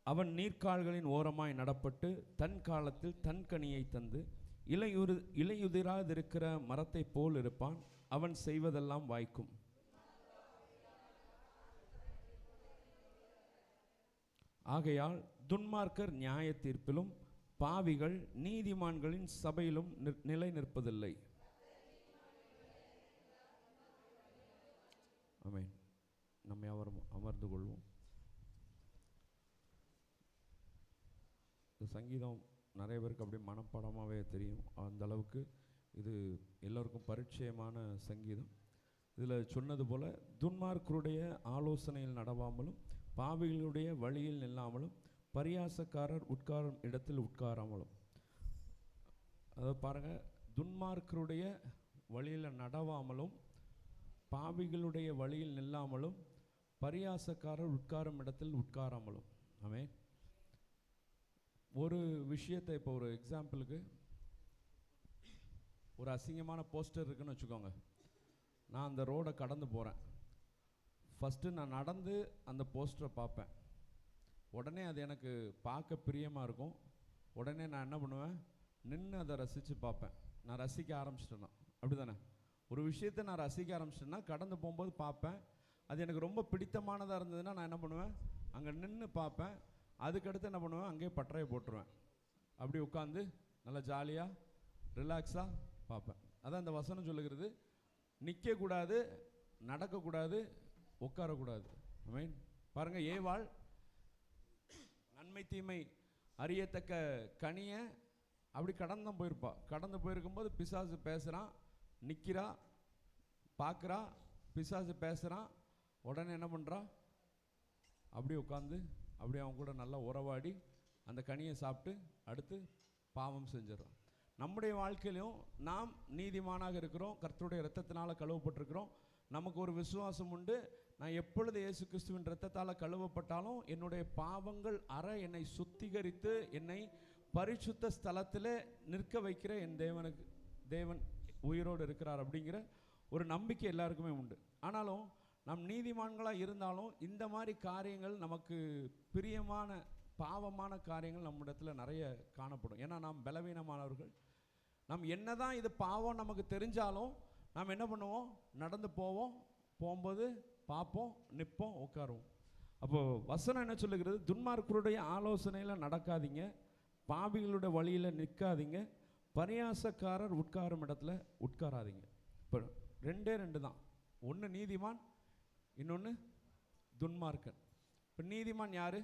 அவன் நீர்க்கால்களின் ஓரமாய் நடப்பட்டு தன் காலத்தில் தன் கனியை தந்து இலையுதிராதிருக்கிற மரத்தை போல் இருப்பான். அவன் செய்வதெல்லாம் வாய்க்கும். ஆகையால் துன்மார்க்கர் நியாய தீர்ப்பிலும் பாவிகள் நீதிமான்களின் சபையிலும் நிலை நிற்பதில்லை. ஆமென். நம்மை அமர்ந்து கொள்வோம். இந்த சங்கீதம் நிறைய பேருக்கு அப்படியே மனப்பாடமாகவே தெரியும். அந்த அளவுக்கு இது எல்லோருக்கும் பரிச்சயமான சங்கீதம். இதில் சொன்னது போல் துன்மார்க்கருடைய ஆலோசனையில் நடவாமலும் பாவிகளுடைய வழியில் நில்லாமலும் பரியாசக்காரர் உட்காரும் இடத்தில் உட்காராமலும். அதை பாருங்கள், துன்மார்க்கருடைய வழியில் நடவாமலும் பாவிகளுடைய வழியில் நில்லாமலும் பரியாசக்காரர் உட்காரும் இடத்தில் உட்காராமலும். ஆமென். ஒரு விஷயத்தை இப்போ ஒரு எக்ஸாம்பிளுக்கு, ஒரு அசிங்கமான போஸ்டர் இருக்குன்னு வச்சுக்கோங்க. நான் அந்த ரோடை கடந்து போகிறேன். ஃபஸ்ட்டு நான் நடந்து அந்த போஸ்டரை பார்ப்பேன். உடனே அது எனக்கு பார்க்க பிரியமாக இருக்கும். உடனே நான் என்ன பண்ணுவேன், நின்று அதை ரசித்து பார்ப்பேன். நான் ரசிக்க ஆரம்பிச்சிட்டேன்னா, அப்படி தானே? ஒரு விஷயத்தை நான் ரசிக்க ஆரம்பிச்சிட்டேன்னா கடந்து போகும்போது பார்ப்பேன். அது எனக்கு ரொம்ப பிடித்தமானதாக இருந்ததுன்னா நான் என்ன பண்ணுவேன், அங்கே நின்று பார்ப்பேன். அதுக்கடுத்து என்ன பண்ணுவேன், அங்கேயே பட்டறையை போட்டுருவேன். அப்படி உட்காந்து நல்லா ஜாலியாக ரிலாக்ஸாக பார்ப்பேன். அதான் இந்த வசனம் சொல்லுகிறது, நிற்கக்கூடாது, நடக்கக்கூடாது, உட்காரக்கூடாது. ஆமென். பாருங்கள், ஏவாள் நன்மை தீமை அறியத்தக்க கனியை அப்படி கடந்து போயிருப்பா. கடந்து போயிருக்கும்போது பிசாசு பேசுகிறான், நிற்கிறா, பார்க்குறா, பிசாசு பேசுகிறான். உடனே என்ன பண்ணுறா, அப்படியே உட்காந்து அப்படியே அவங்க கூட நல்லா உறவாடி அந்த கனியை சாப்பிட்டு அடுத்து பாவம் செஞ்சிடறோம். நம்முடைய வாழ்க்கையிலும் நாம் நீதிமானாக இருக்கிறோம், கர்த்தருடைய இரத்தத்தினால் கழுவப்பட்டிருக்கிறோம். நமக்கு ஒரு விசுவாசம் உண்டு. நான் எப்பொழுது இயேசு கிறிஸ்துவின் இரத்தத்தால் கழுவப்பட்டாலும் என்னுடைய பாவங்கள் என்னை சுத்திகரித்து என்னை பரிசுத்த ஸ்தலத்தில் நிற்க வைக்கிற என் தேவன் உயிரோடு இருக்கிறார் அப்படிங்கிற ஒரு நம்பிக்கை எல்லாருக்குமே உண்டு. ஆனாலும் நம் நீதிமான்களாக இருந்தாலும் இந்த மாதிரி காரியங்கள், நமக்கு பிரியமான பாவமான காரியங்கள் நம்மிடத்தில் நிறைய காணப்படும். ஏன்னா நாம் பலவீனமானவர்கள். நாம் என்னதான் இது பாவம் நமக்கு தெரிஞ்சாலும் நாம் என்ன பண்ணுவோம், நடந்து போவோம், போகும்போது பார்ப்போம், நிற்போம், உட்காருவோம். அப்போது வசனம் என்ன சொல்லுகிறது, துன்மார்க்கருடைய ஆலோசனையில் நடக்காதீங்க, பாவிகளுடைய வழியில் நிற்காதீங்க, பரியாசக்காரர் உட்காரும் இடத்துல உட்காராதீங்க. இப்போ ரெண்டு தான். ஒன்று நீதிமான், இன்னொன்று துன்மார்க்கன். இப்போ நீதிமான் யாரு?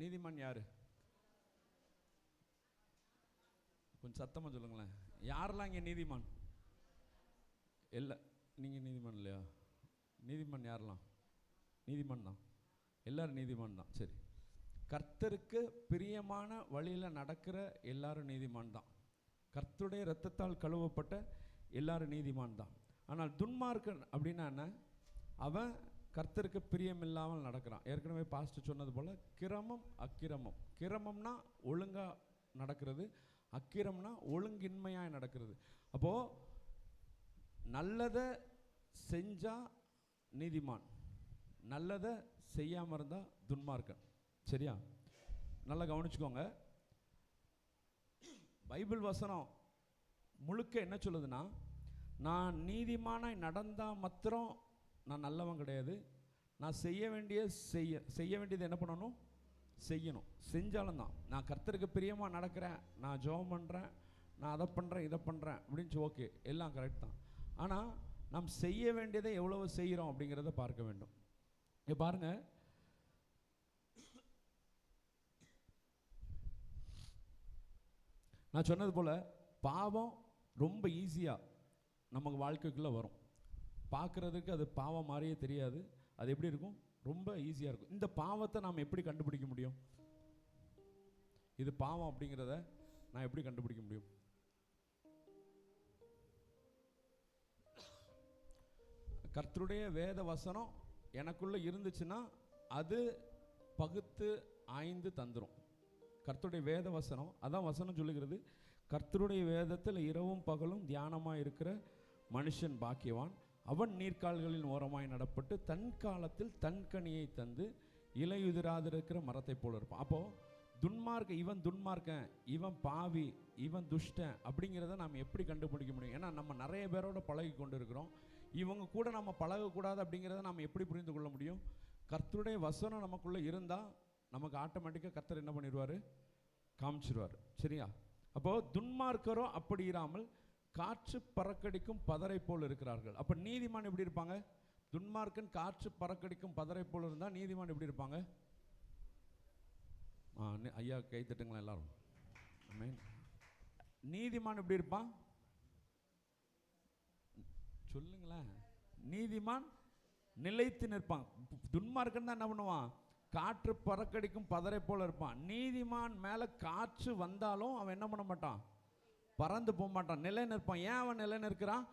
நீதிமான் யாரு? கொஞ்சம் சத்தமாக சொல்லுங்களேன். யாரெல்லாம் இங்கே நீதிமான்? இல்லை, நீங்கள் நீதிமான் இல்லையா? நீதிமான் யாரெல்லாம்? நீதிமான் தான், எல்லாரும் நீதிமான் தான். சரி, கர்த்தருக்கு பிரியமான வழியில் நடக்கிற எல்லாரும் நீதிமான் தான். கர்த்தருடைய இரத்தத்தால் கழுவப்பட்ட எல்லாரும் நீதிமான் தான். ஆனால் துன்மார்க்கன் அப்படின்னா என்ன? அவன் கர்த்தருக்கு பிரியம் இல்லாமல் நடக்கிறான். ஏற்கனவே பாஸ்டர் சொன்னது போல் கிரமம் அக்கிரமம். கிரமம்னா ஒழுங்காக நடக்கிறது, அக்கிரம்னா ஒழுங்கின்மையாக நடக்கிறது. அப்போது நல்லதை செஞ்சால் நீதிமான், நல்லதை செய்யாமல் இருந்தால் துன்மார்க்கன். சரியா? நல்லா கவனிச்சுக்கோங்க. பைபிள் வசனம் முழுக்க என்ன சொல்லுதுன்னா, நான் நீதிமானாய் நடந்தால் மாத்திரம் நான் நல்லவன் கிடையாது. நான் செய்ய வேண்டியது என்ன பண்ணணும்? செய்யணும். செஞ்சாலும் தான். நான் கர்த்தருக்கு பிரியமாக நடக்கிறேன், நான் ஜெபம் பண்ணுறேன், நான் அதை பண்ணுறேன், இதை பண்ணுறேன் அப்படின்னு ஓகே, எல்லாம் கரெக்ட் தான். ஆனால் நாம் செய்ய வேண்டியதை எவ்வளவு செய்கிறோம் அப்படிங்கிறத பார்க்க வேண்டும். இங்கே பாருங்கள், நான் சொன்னது போல் பாவம் ரொம்ப ஈஸியாக நமக்கு வாழ்க்கைக்குள்ளே வரும். பார்க்குறதுக்கு அது பாவம் மாதிரியே தெரியாது. அது எப்படி இருக்கும்? ரொம்ப ஈஸியாக இருக்கும். இந்த பாவத்தை நாம் எப்படி கண்டுபிடிக்க முடியும்? இது பாவம் அப்படிங்கிறத நான் எப்படி கண்டுபிடிக்க முடியும்? கர்த்தருடைய வேத வசனம் எனக்குள்ளே இருந்துச்சுன்னா அது பகுத்து ஆய்ந்து தந்துடும். கர்த்தருடைய வேத வசனம், அதான் வசனம் சொல்லுகிறது, கர்த்தருடைய வேதத்தில் இரவும் பகலும் தியானமாக இருக்கிற மனுஷன் பாக்கியவான். அவன் நீர்க்கால்களின் ஓரமாய் நடப்பட்டு தன் காலத்தில் தன் கனியை தந்து இலையுதிராதிருக்கிற மரத்தை போல இருப்பான். அப்போது இவன் துன்மார்க்கன், இவன் பாவி, இவன் துஷ்டன் அப்படிங்கிறத நாம் எப்படி கண்டுபிடிக்க முடியும்? ஏன்னா நம்ம நிறைய பேரோட பழகி கொண்டு இருக்கிறோம். இவங்க கூட நம்ம பழகக்கூடாது அப்படிங்கிறத நாம் எப்படி புரிந்து கொள்ள முடியும்? கர்த்தருடைய வசனம் நமக்குள்ளே இருந்தால் நமக்கு ஆட்டோமேட்டிக்காக கர்த்தர் என்ன பண்ணிடுவார்? காமிச்சிடுவார். சரியா? அப்போது துன்மார்க்கரோ அப்படி இராமல் காற்று பறக்கடிக்கும் பதரை போல் இருக்கிறார்கள். அப்போ நீதிமான் எப்படி இருப்பாங்க? துன்மார்க்கன் காற்று பறக்கடிக்கும் பதரை போல் இருந்தால் நீதிமான் எப்படி இருப்பாங்க? ஐயா கை தட்டுங்களா எல்லாரும். நீதிமான் எப்படி இருப்பான் சொல்லுங்களேன். நீதிமான் நிலைத்து நிற்பான். துன்மார்க்கன் தான் என்ன பண்ணுவான்? காற்று பறக்கடிக்கும் பதரை போல இருப்பான். நீதிமான் மேலே காற்று வந்தாலும் அவன் என்ன பண்ண மாட்டான்? பறந்து போக மாட்டான், நிலை நிற்பான். ஏன் அவன் நிலை நிற்கிறான்?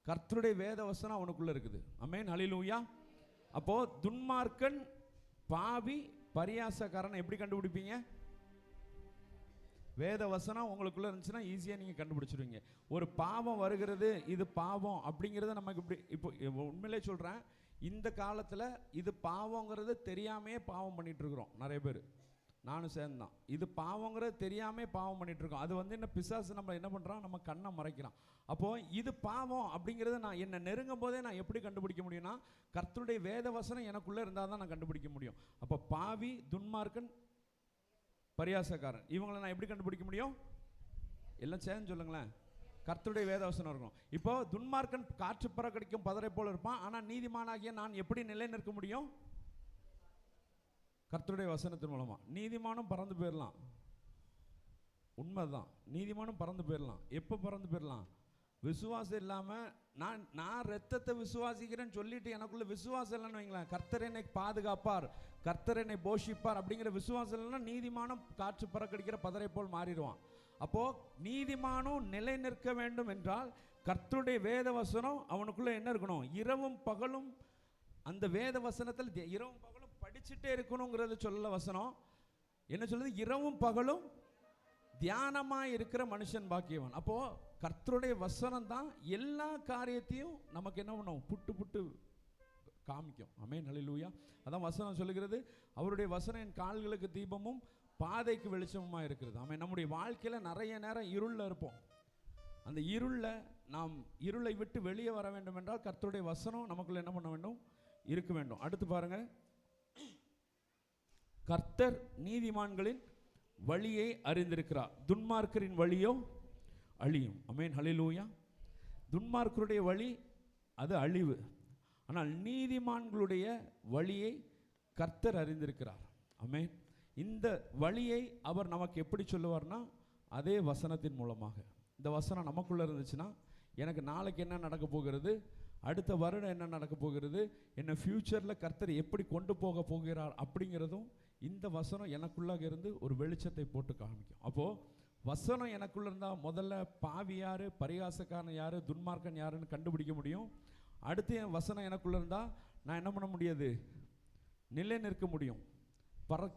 கர்த்தருடைய வேத வசனம் அவனுக்குள்ள இருக்குது. ஆமென், ஹல்லேலூயா. அப்போ துன்மார்க்கன், பாவி, பரியாசக்காரன் எப்படி கண்டுபிடிப்பீங்க? வேத வசனம் உங்களுக்குள்ள இருந்துச்சுன்னா ஈஸியாக நீங்கள் கண்டுபிடிச்சிருவீங்க. ஒரு பாவம் வருகிறது, இது பாவம் அப்படிங்கிறத நமக்கு இப்படி இப்போ உண்மையிலே சொல்கிறேன், இந்த காலத்தில் இது பாவங்கிறது தெரியாமையே பாவம் பண்ணிட்டு இருக்கிறோம் நிறைய பேர். நானும் சேர்ந்தான். இது பாவங்கிறது தெரியாமே பாவம் பண்ணிட்டு இருக்கோம். அது வந்து என்ன பிசாசு நம்ம என்ன பண்ணுறான்? நம்ம கண்ணை மறைக்கிறான். அப்போது இது பாவம் அப்படிங்கிறத நான் என்னை நெருங்கும் போதே நான் எப்படி கண்டுபிடிக்க முடியும்னா, கர்த்தருடைய வேத வசனம் எனக்குள்ளே இருந்தால் தான் நான் கண்டுபிடிக்க முடியும். அப்போ பாவி, துன்மார்க்கன், பரியாசக்காரன், இவங்களை நான் எப்படி கண்டுபிடிக்க முடியும்? எல்லாம் சேர்ந்து சொல்லுங்களேன். கர்த்தருடைய வேத வசனம் இருக்கணும். இப்போ துன்மார்க்கன் காற்று பறக்கடிக்கும் பதரை போல இருப்பான். ஆனால் நீதிமானாகிய நான் எப்படி நிலை நிற்க முடியும்? கர்த்தருடைய வசனத்தின் மூலமா. நீதிமானும் பறந்து போயிடலாம், உண்மைதான். நீதிமானும் பறந்து போயிடலாம். எப்போ பறந்து போயிடலாம்? விசுவாசம் இல்லாமல் நான் ரத்தத்தை விசுவாசிக்கிறேன்னு சொல்லிட்டு எனக்குள்ள விசுவாசம் இல்லைன்னு வைங்களேன், கர்த்தர் என்னை பாதுகாப்பார், கர்த்தர் என்னை போஷிப்பார் அப்படிங்கிற விசுவாசம் இல்லைன்னா நீதிமானும் காற்று பறக்கடிக்கிற பதரை போல் மாறிடுவான். அப்போ நீதிமானும் நிலை நிற்க வேண்டும் என்றால் கர்த்தருடைய வேத வசனம் அவனுக்குள்ள என்ன இருக்கணும்? இரவும் பகலும் அந்த வேத வசனத்தில் இரவும் பகலும் படிச்சுட்டே இருக்கணுங்கிறது சொல்ல வசனம் என்ன சொல்லுது? இரவும் பகலும் தியானமாக இருக்கிற மனுஷன் பாக்கியவன். அப்போ கர்த்தருடைய வசனம் தான் எல்லா காரியத்தையும் நமக்கு என்ன பண்ணும்? புட்டு புட்டு காமிக்கும். ஆமென், ஹல்லேலூயா. அதான் வசனம் சொல்லுகிறது, அவருடைய வசனம் என் கால்களுக்கு தீபமும் பாதைக்கு வெளிச்சமாக இருக்கிறது. ஆமென். நம்முடைய வாழ்க்கையில் நிறைய நேரம் இருளில் இருப்போம். அந்த நாம் இருளை விட்டு வெளியே வர வேண்டும் என்றால் கர்த்தருடைய வசனம் நமக்குள்ள என்ன பண்ண வேண்டும்? இருக்க வேண்டும். அடுத்து பாருங்க, கர்த்தர் நீதிமான்களின் வழியை அறிந்திருக்கிறார், துன்மார்க்கரின் வழியோ அழியும். ஆமென், ஹல்லேலூயா. துன்மார்க்கருடைய வழி அது அழிவு, ஆனால் நீதிமான்களுடைய வழியை கர்த்தர் அறிந்திருக்கிறார். ஆமென். இந்த வழியை அவர் நமக்கு எப்படி சொல்லுவார்னா, அதே வசனத்தின் மூலமாக. இந்த வசனம் நமக்குள்ளே இருந்துச்சுன்னா எனக்கு நாளைக்கு என்ன நடக்க போகிறது, அடுத்த வருடம் என்ன நடக்க போகிறது, என்ன ஃப்யூச்சரில் கர்த்தர் எப்படி கொண்டு போக போகிறார் அப்படிங்கிறதும் இந்த வசனம் எனக்குள்ளாக இருந்து ஒரு வெளிச்சத்தை போட்டு காமிக்கும். அப்போது வசனம் எனக்குள்ளே இருந்தால் முதல்ல பாவி யார், பரிகாசக்காரன் யார், துன்மார்க்கன் யாருன்னு கண்டுபிடிக்க முடியும். அடுத்து என் வசனம் எனக்குள்ளே இருந்தால் நான் என்ன பண்ண முடியாது? நிலை நிற்க முடியும்.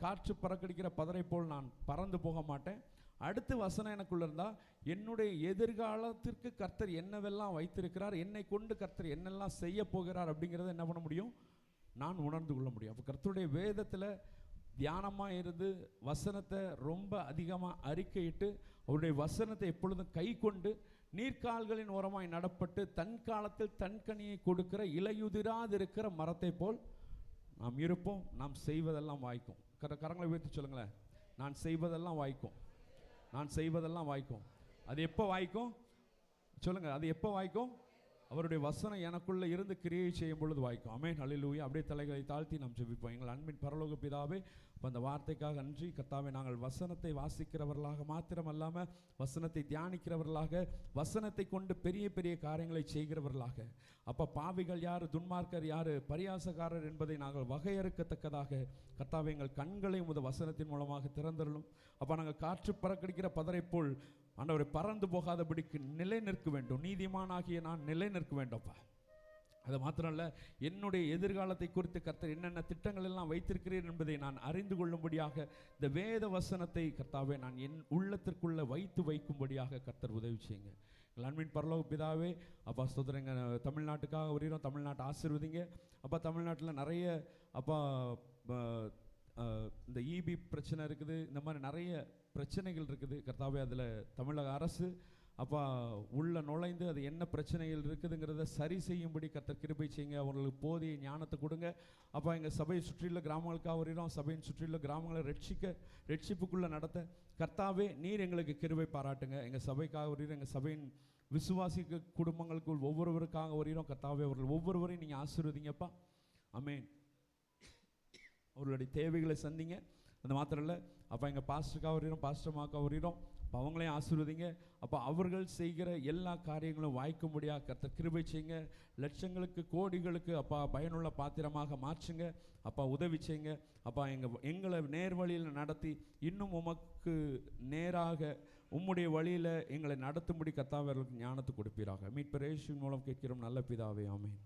காற்று பறக்கடிக்கிற பதரை போல் நான் பறந்து போக மாட்டேன். அடுத்து வசனம் எனக்குள்ள இருந்தால் என்னுடைய எதிர்காலத்திற்கு கர்த்தர் என்னவெல்லாம் வைத்திருக்கிறார், என்னை கொண்டு கர்த்தர் என்னெல்லாம் செய்ய போகிறார் அப்படிங்கிறத என்ன பண்ண முடியும்? நான் உணர்ந்து கொள்ள முடியும். அப்போ கர்த்தருடைய வேதத்தில் தியானமாக இருந்து வசனத்தை ரொம்ப அதிகமாக அறிக்கையிட்டு அவருடைய வசனத்தை எப்பொழுதும் கை கொண்டு நீர்க்கால்களின் ஓரமாய் நடப்பட்டு தன் காலத்தில் தன் கனியை கொடுக்கிற இலையுதிராது இருக்கிற மரத்தை போல் நாம் இருப்போம். நாம் செய்வதெல்லாம் வாய்க்கும். கரங்களை உயர்த்தி சொல்லுங்களேன். நான் செய்வதெல்லாம் வாய்க்கும், நான் செய்வதெல்லாம் வாய்க்கும். அது எப்போ வாய்க்கும் சொல்லுங்க? அது எப்போ வாய்க்கும்? அவருடைய வசனம் எனக்குள்ளே இருந்து கிரியை செய்யும் பொழுது வாய்க்கும். ஆமென், ஹல்லேலூயா. அப்படியே தலைகளை தாழ்த்தி நாம் ஜெபிப்போம். எங்கள் அன்பின் பரலோக பிதாவே, அந்த வார்த்தைக்காக நன்றி கர்த்தாவே. நாங்கள் வசனத்தை வாசிக்கிறவர்களாக மாத்திரமல்லாமல் வசனத்தை தியானிக்கிறவர்களாக, வசனத்தை கொண்டு பெரிய பெரிய காரியங்களை செய்கிறவர்களாக, அப்போ பாவிகள் யார், துன்மார்க்கர் யார், பரியாசக்காரர் என்பதை நாங்கள் வகையறுக்கத்தக்கதாக கர்த்தாவே எங்கள் கண்களை உமது வசனத்தின் மூலமாக திறந்தருளும். அப்போ நாங்கள் காற்று பறக்கடிக்கிற பதரை போல் ஆண்டவரை பறந்து போகாதபடிக்கு நிலை நிற்க வேண்டும். நீதிமானாகிய நான் நிலை நிற்க வேண்டும்ப்பா. அது மாத்திரம் இல்லை, என்னுடைய எதிர்காலத்தை குறித்து கர்த்தர் என்னென்ன திட்டங்கள் எல்லாம் வைத்திருக்கிறீர் என்பதை நான் அறிந்து கொள்ளும்படியாக இந்த வேத வசனத்தை கர்த்தாவே நான் என் உள்ளத்திற்குள்ளே வைக்கும்படியாக கர்த்தர் உதவி செய்யுங்க. எங்கள் அன்பின் பரலோக பிதாவே, அப்பா ஸ்தோத்திரங்க. தமிழ்நாட்டுக்காக வருகிறோம், தமிழ்நாட்டை ஆசீர்வதிங்க. அப்பா தமிழ்நாட்டில் நிறைய அப்பா இந்த இபி பிரச்சனை இருக்குது, இந்த மாதிரி நிறைய பிரச்சனைகள் இருக்குது கர்த்தாவே. அதில் தமிழக அரசு அப்பா உள்ள நுழைந்து அது என்ன பிரச்சனைகள் இருக்குதுங்கிறத சரி செய்யும்படி கர்த்தர் கிருபை செய்யுங்க. அவர்களுக்கு போதிய ஞானத்தை கொடுங்க அப்பா. எங்கள் சபையை சுற்றியுள்ள கிராமங்களுக்காக வருகிறோம். சபையின் சுற்றியுள்ள கிராமங்களை ரட்சிப்புக்குள்ளே நடத்த கர்த்தாவே நீர் எங்களுக்கு கிருபை பாராட்டுங்க. எங்கள் சபைக்காக வருகிறோம், எங்கள் சபையின் விசுவாசிக்க குடும்பங்களுக்குள் ஒவ்வொருவருக்காக வருகிறோம் கர்த்தாவே. அவர்கள் ஒவ்வொருவரையும் நீங்கள் ஆசீர்வதிங்கப்பா. ஆமென். அவர்களுடைய தேவைகளை சந்திங்க. அது மாத்திரம் இல்லை அப்போ எங்கள் பாஸ்டருக்காக வருகிறோம், பாஸ்டர்மாக்காக வருகிறோம். அப்போ அவங்களையும் ஆசீர்வதிங்க. அப்போ அவர்கள் செய்கிற எல்லா காரியங்களும் வாய்க்கும்படியாக கர்த்தர் கிருபை செய்யுங்க. லட்சங்களுக்கு கோடிகளுக்கு அப்பா பயனுள்ள பாத்திரமாக மாற்றுங்க அப்பா. உதவி செய்யுங்க அப்பா. எங்களை நேர்வழியில் நடத்தி இன்னும் உமக்கு நேராக உம்முடைய வழியில் எங்களை நடத்தும்படி கர்த்தாவே அவர்களுக்கு ஞானத்தை கொடுப்பீராக. மீட்பர் இயேசுவின் மூலம் கேட்கிறோம் நல்ல பிதாவே. ஆமென்.